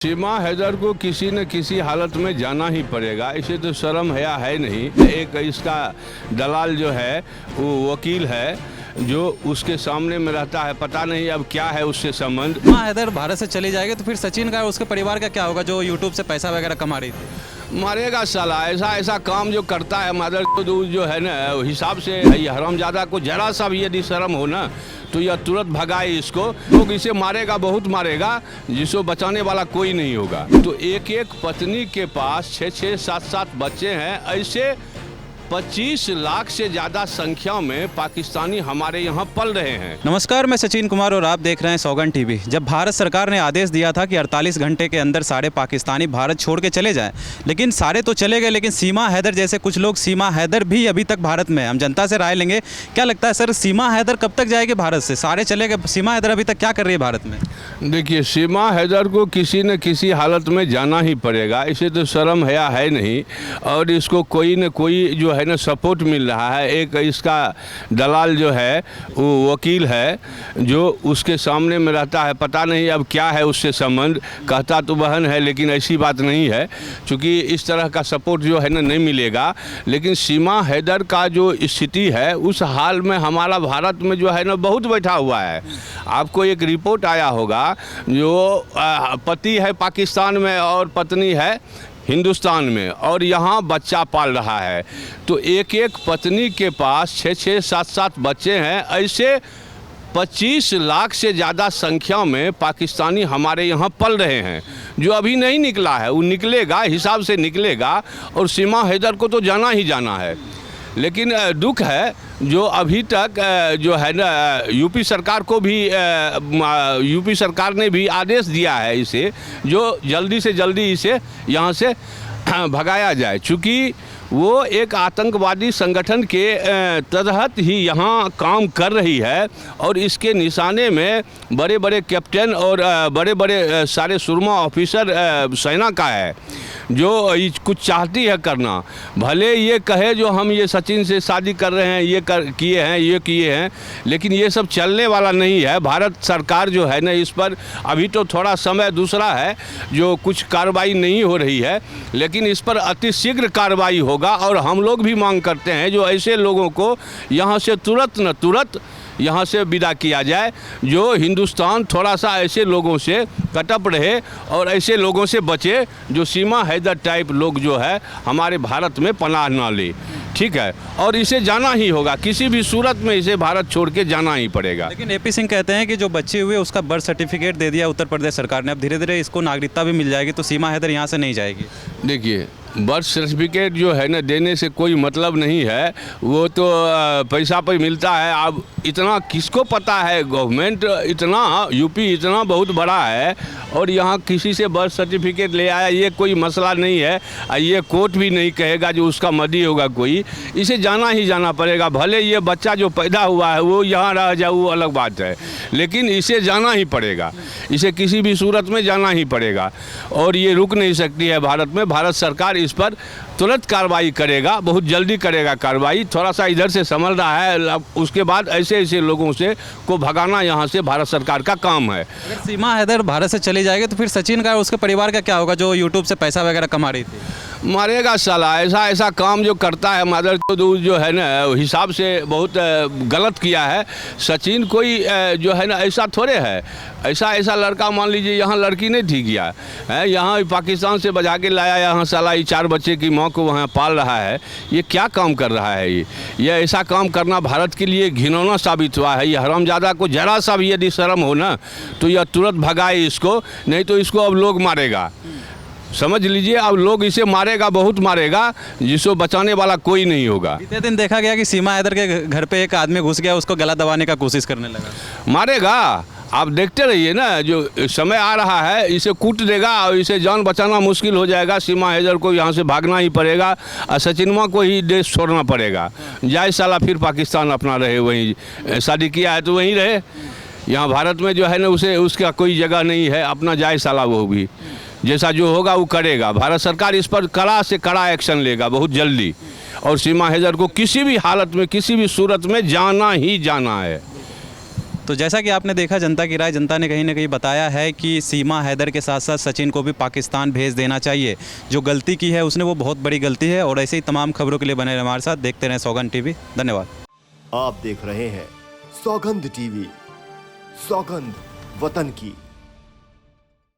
सीमा हैदर को किसी न किसी हालत में जाना ही पड़ेगा। इसे तो शर्म है नहीं। एक इसका दलाल जो है वो वकील है जो उसके सामने में रहता है, पता नहीं अब क्या है उससे संबंध। सीमा हैदर भारत से चली जाएगी तो फिर सचिन का और उसके परिवार का क्या होगा जो यूट्यूब से पैसा वगैरह कमा रही थी? मारेगा साला, ऐसा काम जो करता है मदर जो है ना, हिसाब से ये हरामजादा को जरा सा भी यदि शर्म हो ना तो यह तुरंत भगाए इसको। लोग इसे मारेगा, बहुत मारेगा, जिसको बचाने वाला कोई नहीं होगा। तो एक एक पत्नी के पास 6-6, 7-7 बच्चे हैं। ऐसे 25 लाख से ज़्यादा संख्या में पाकिस्तानी हमारे यहाँ पल रहे हैं। नमस्कार, मैं सचिन कुमार और आप देख रहे हैं सौगंध टीवी। जब भारत सरकार ने आदेश दिया था कि 48 घंटे के अंदर सारे पाकिस्तानी भारत छोड़ के चले जाएं, लेकिन सारे तो चले गए, लेकिन सीमा हैदर जैसे कुछ लोग, सीमा हैदर भी अभी तक भारत में है। हम जनता से राय लेंगे। क्या लगता है सर, सीमा हैदर कब तक जाएगी भारत से? सारे चले गए, सीमा हैदर अभी तक क्या कर रही है भारत में? देखिए, सीमा हैदर को किसी न किसी हालत में जाना ही पड़ेगा। इसे तो शर्म है नहीं, और इसको कोई न कोई जो है ना सपोर्ट मिल रहा है। एक इसका दलाल जो है वो वकील है जो उसके सामने में रहता है, पता नहीं अब क्या है उससे संबंध। कहता तो बहन है लेकिन ऐसी बात नहीं है, क्योंकि इस तरह का सपोर्ट जो है ना नहीं मिलेगा। लेकिन सीमा हैदर का जो स्थिति है उस हाल में हमारा भारत में जो है ना बहुत बैठा हुआ है। आपको एक रिपोर्ट आया होगा, जो पति है पाकिस्तान में और पत्नी है हिंदुस्तान में, और यहाँ बच्चा पाल रहा है। तो एक एक पत्नी के पास 6-6, 7-7 बच्चे हैं। ऐसे 25 लाख से ज़्यादा संख्या में पाकिस्तानी हमारे यहाँ पल रहे हैं, जो अभी नहीं निकला है। वो निकलेगा, हिसाब से निकलेगा, और सीमा हैदर को तो जाना ही जाना है। लेकिन दुख है जो अभी तक जो है ना यूपी सरकार को भी यूपी सरकार ने भी आदेश दिया है इसे, जो जल्दी से जल्दी इसे यहाँ से भगाया जाए। चूँकि वो एक आतंकवादी संगठन के तहत ही यहाँ काम कर रही है, और इसके निशाने में बड़े बड़े कैप्टन और बड़े बड़े सारे सुरमा ऑफिसर सेना का है, जो कुछ चाहती है करना। भले ये कहे जो हम ये सचिन से शादी कर रहे हैं, ये किए हैं, लेकिन ये सब चलने वाला नहीं है। भारत सरकार जो है ना इस पर अभी तो थोड़ा समय दूसरा है, जो कुछ कार्रवाई नहीं हो रही है, लेकिन इस पर अतिशीघ्र कार्रवाई होगा। और हम लोग भी मांग करते हैं जो ऐसे लोगों को यहाँ से तुरंत यहाँ से विदा किया जाए, जो हिंदुस्तान थोड़ा सा ऐसे लोगों से कटप रहे और ऐसे लोगों से बचे जो सीमा हैदर टाइप लोग जो है हमारे भारत में पनाह ना ले। ठीक है, और इसे जाना ही होगा, किसी भी सूरत में इसे भारत छोड़ के जाना ही पड़ेगा। लेकिन एपी सिंह कहते हैं कि जो बच्चे हुए उसका बर्थ सर्टिफिकेट दे दिया उत्तर प्रदेश सरकार ने, अब धीरे धीरे इसको नागरिकता भी मिल जाएगी, तो सीमा हैदर यहाँ से नहीं जाएगी। देखिए, बर्थ सर्टिफिकेट जो है ना देने से कोई मतलब नहीं है, वो तो पैसा पर मिलता है। अब इतना किसको पता है, गवर्नमेंट इतना, यूपी इतना बहुत बड़ा है, और यहाँ किसी से बर्थ सर्टिफिकेट ले आया, ये कोई मसला नहीं है। ये कोर्ट भी नहीं कहेगा जो उसका मदी होगा कोई। इसे जाना ही जाना पड़ेगा। भले ये बच्चा जो पैदा हुआ है वो यहाँ रह जाए, वो अलग बात है, लेकिन इसे जाना ही पड़ेगा। इसे किसी भी सूरत में जाना ही पड़ेगा, और ये रुक नहीं सकती है भारत में। भारत सरकार इस पर तुरंत कार्रवाई करेगा, बहुत जल्दी करेगा कार्रवाई। थोड़ा सा इधर से संभल रहा है, उसके बाद ऐसे लोगों से को भगाना यहाँ से भारत सरकार का काम है। अगर सीमा हैदर भारत से चली जाएगी तो फिर सचिन का और उसके परिवार का क्या होगा जो यूट्यूब से पैसा वगैरह कमा रही थी? मारेगा साला, ऐसा काम जो करता है मदर जो है ना, हिसाब से बहुत गलत किया है। सचिन कोई जो है ना ऐसा थोड़े है, ऐसा लड़का मान लीजिए यहाँ लड़की नहीं थी गया है, यहाँ पाकिस्तान से बजा के लाया, यहाँ साला ये 4 बच्चे की माँ को वहाँ पाल रहा है। ये क्या काम कर रहा है? ये ऐसा काम करना भारत के लिए घिनौना साबित हुआ है। ये हरामजादा को जरा सा भी यदि शर्म हो ना तो यह तुरंत भगाए इसको, नहीं तो इसको अब लोग मारेगा। समझ लीजिए, अब लोग इसे मारेगा, बहुत मारेगा, जिसको बचाने वाला कोई नहीं होगा। बीते दिन देखा गया कि सीमा हैदर के घर पे एक आदमी घुस गया, उसको गला दबाने का कोशिश करने लगा। मारेगा, आप देखते रहिए ना, जो समय आ रहा है इसे कूट देगा और इसे जान बचाना मुश्किल हो जाएगा। सीमा हैदर को यहाँ से भागना ही पड़ेगा, और सचिनमा को ही देश छोड़ना पड़ेगा। जाए साला फिर पाकिस्तान अपना रहे, वहीं शादी किया है तो वहीं रहे। यहाँ भारत में जो है ना उसे उसका कोई जगह नहीं है, अपना जाए साला, वो भी जैसा जो होगा वो करेगा। भारत सरकार इस पर कड़ा से कड़ा एक्शन लेगा बहुत जल्दी, और सीमा हैदर को किसी भी हालत में, किसी भी सूरत में जाना ही जाना है। तो जैसा कि आपने देखा जनता की राय, जनता ने कहीं ना कहीं बताया है कि सीमा हैदर के साथ साथ सचिन को भी पाकिस्तान भेज देना चाहिए। जो गलती की है उसने वो बहुत बड़ी गलती है। और ऐसे ही तमाम खबरों के लिए बने रहे हमारे साथ, देखते रहें सौगंध टीवी। धन्यवाद। आप देख रहे हैं सौगंध टीवी, सौगंध वतन की।